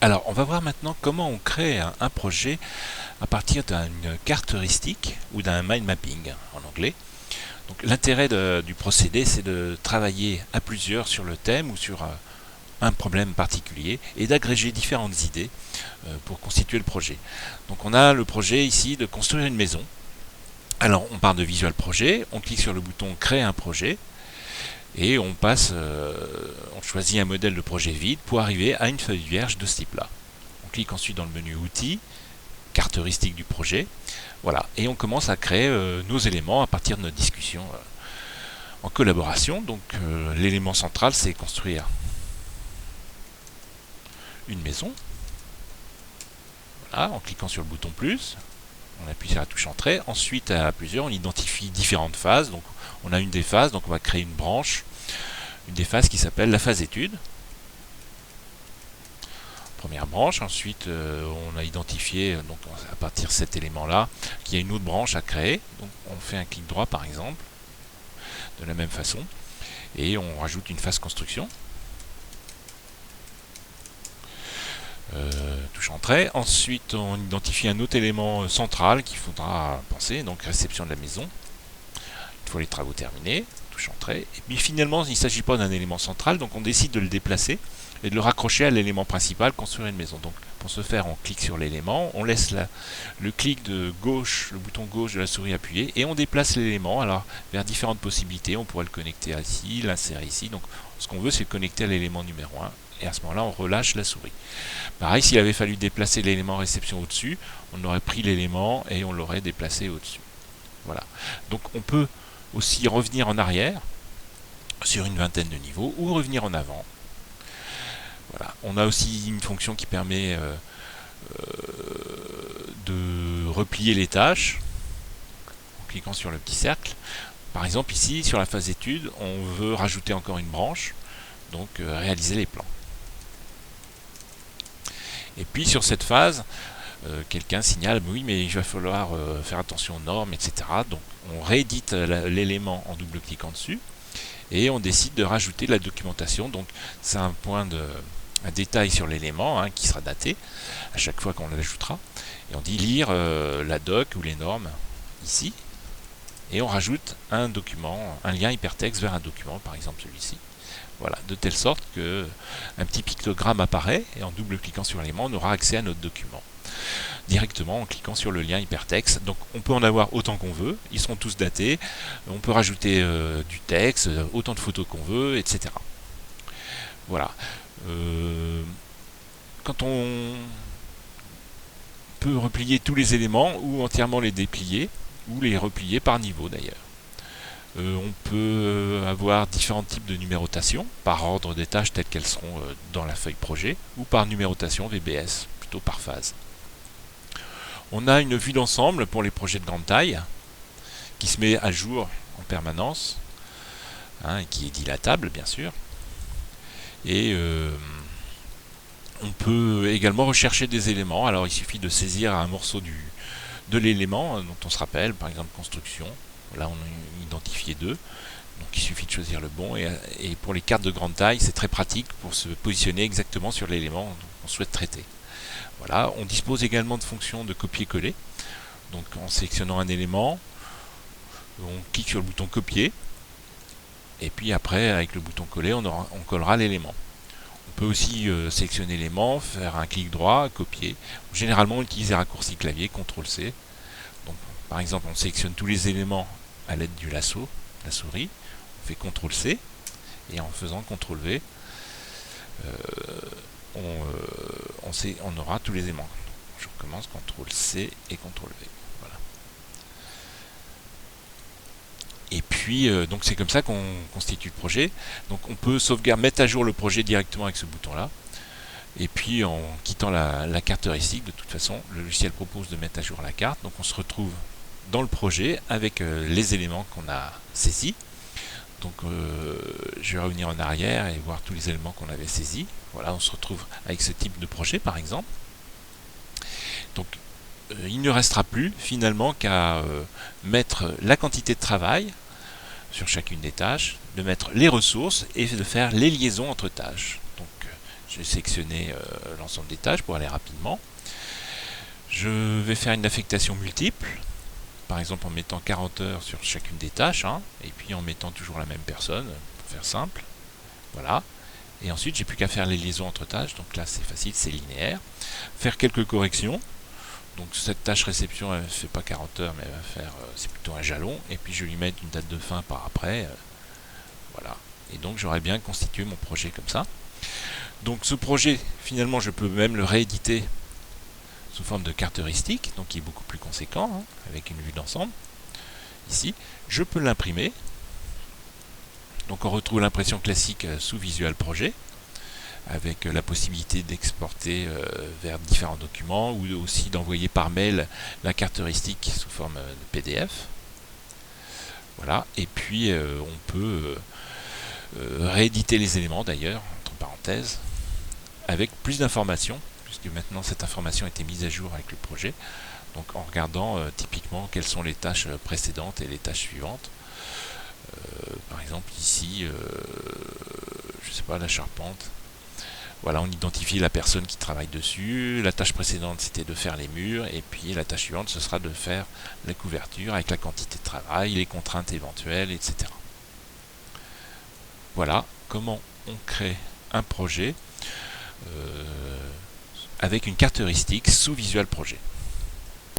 Alors, on va voir maintenant comment on crée un projet à partir d'une carte heuristique ou d'un mind mapping en anglais. Donc, l'intérêt du procédé, c'est de travailler à plusieurs sur le thème ou sur un problème particulier et d'agréger différentes idées pour constituer le projet. Donc, on a le projet ici de construire une maison. Alors, on part de Visual Projet, on clique sur le bouton Créer un projet et on choisit un modèle de projet vide pour arriver à une feuille vierge de ce type-là. On clique ensuite dans le menu Outils, carte heuristique du projet, voilà, et on commence à créer nos éléments à partir de notre discussion en collaboration. Donc l'élément central, c'est construire une maison. Voilà, en cliquant sur le bouton plus, on appuie sur la touche entrée. Ensuite, à plusieurs, on identifie différentes phases. Donc on a une des phases, donc on va créer une branche, une des phases qui s'appelle la phase étude. Première branche. Ensuite, on a identifié, donc à partir de cet élément-là, qu'il y a une autre branche à créer. Donc, on fait un clic droit, par exemple, de la même façon, et on rajoute une phase construction. Touche entrée. Ensuite, on identifie un autre élément central qu'il faudra penser, donc réception de la maison. Une fois les travaux terminés, touche entrée. Et puis finalement, il ne s'agit pas d'un élément central, donc on décide de le déplacer et de le raccrocher à l'élément principal, construire une maison. Donc pour ce faire, on clique sur l'élément, on laisse le clic de gauche, le bouton gauche de la souris appuyé, et on déplace l'élément alors vers différentes possibilités. On pourrait le connecter ici, l'insérer ici. Donc ce qu'on veut, c'est le connecter à l'élément numéro 1, et à ce moment-là, on relâche la souris. Pareil, s'il avait fallu déplacer l'élément réception au-dessus, on aurait pris l'élément et on l'aurait déplacé au-dessus. Voilà. Donc on peut aussi revenir en arrière sur une vingtaine de niveaux ou revenir en avant. Voilà. On a aussi une fonction qui permet de replier les tâches en cliquant sur le petit cercle. Par exemple ici sur la phase étude, on veut rajouter encore une branche, donc réaliser les plans. Et puis sur cette phase, quelqu'un signale oui mais il va falloir faire attention aux normes, etc. Donc on réédite l'élément en double cliquant dessus et on décide de rajouter la documentation. Donc c'est un détail sur l'élément qui sera daté à chaque fois qu'on l'ajoutera, et on dit lire la doc ou les normes ici, et on rajoute un document, un lien hypertexte vers un document, par exemple celui-ci. Voilà, de telle sorte que un petit pictogramme apparaît et en double cliquant sur l'élément, on aura accès à notre document directement en cliquant sur le lien hypertexte. Donc on peut en avoir autant qu'on veut, ils seront tous datés, on peut rajouter du texte, autant de photos qu'on veut, etc. Voilà. Quand on peut replier tous les éléments ou entièrement les déplier ou les replier par niveau d'ailleurs. On peut avoir différents types de numérotation par ordre des tâches telles qu'elles seront dans la feuille projet ou par numérotation VBS, plutôt par phase. On a une vue d'ensemble pour les projets de grande taille qui se met à jour en permanence, et qui est dilatable bien sûr. Et on peut également rechercher des éléments. Alors il suffit de saisir un morceau de l'élément dont on se rappelle, par exemple construction. Là on a identifié deux, donc il suffit de choisir le bon, et pour les cartes de grande taille c'est très pratique pour se positionner exactement sur l'élément qu'on souhaite traiter. Voilà, on dispose également de fonctions de copier-coller. Donc en sélectionnant un élément, on clique sur le bouton copier, et puis après avec le bouton coller on collera l'élément. On peut aussi sélectionner l'élément, faire un clic droit, copier. Généralement on utilise les raccourcis clavier, CTRL-C. Donc par exemple on sélectionne tous les éléments à l'aide du lasso, la souris, on fait CTRL-C, et en faisant CTRL-V, on aura tous les éléments. Je recommence, CTRL-C et CTRL-V. Voilà. Et puis, donc c'est comme ça qu'on constitue le projet. Donc on peut sauvegarder, mettre à jour le projet directement avec ce bouton-là. Et puis en quittant la carte heuristique, de toute façon, le logiciel propose de mettre à jour la carte. Donc on se retrouve dans le projet avec les éléments qu'on a saisis. Donc je vais revenir en arrière et voir tous les éléments qu'on avait saisis. Voilà, on se retrouve avec ce type de projet par exemple. Donc il ne restera plus finalement qu'à mettre la quantité de travail sur chacune des tâches, de mettre les ressources et de faire les liaisons entre tâches. Donc je j'ai sélectionné l'ensemble des tâches pour aller rapidement. Je vais faire une affectation multiple, par exemple en mettant 40 heures sur chacune des tâches, hein, et puis en mettant toujours la même personne, pour faire simple. Voilà. Et ensuite, j'ai plus qu'à faire les liaisons entre tâches, donc là c'est facile, c'est linéaire. Faire quelques corrections. Donc cette tâche réception, elle ne fait pas 40 heures, mais elle va faire, c'est plutôt un jalon, et puis je vais lui mettre une date de fin par après. Voilà. Et donc j'aurais bien constitué mon projet comme ça. Donc ce projet, finalement, je peux même le rééditer sous forme de carte heuristique, donc qui est beaucoup plus conséquent, hein, avec une vue d'ensemble. Ici, je peux l'imprimer. Donc on retrouve l'impression classique sous Visual Project, avec la possibilité d'exporter vers différents documents, ou aussi d'envoyer par mail la carte heuristique sous forme de PDF. Voilà, et puis on peut rééditer les éléments d'ailleurs, entre parenthèses, avec plus d'informations, puisque maintenant cette information a été mise à jour avec le projet. Donc en regardant typiquement quelles sont les tâches précédentes et les tâches suivantes. Par exemple ici, je sais pas, la charpente. Voilà, on identifie la personne qui travaille dessus. La tâche précédente, c'était de faire les murs. Et puis la tâche suivante, ce sera de faire la couverture avec la quantité de travail, les contraintes éventuelles, etc. Voilà comment on crée un projet avec une carte heuristique sous Visual Project.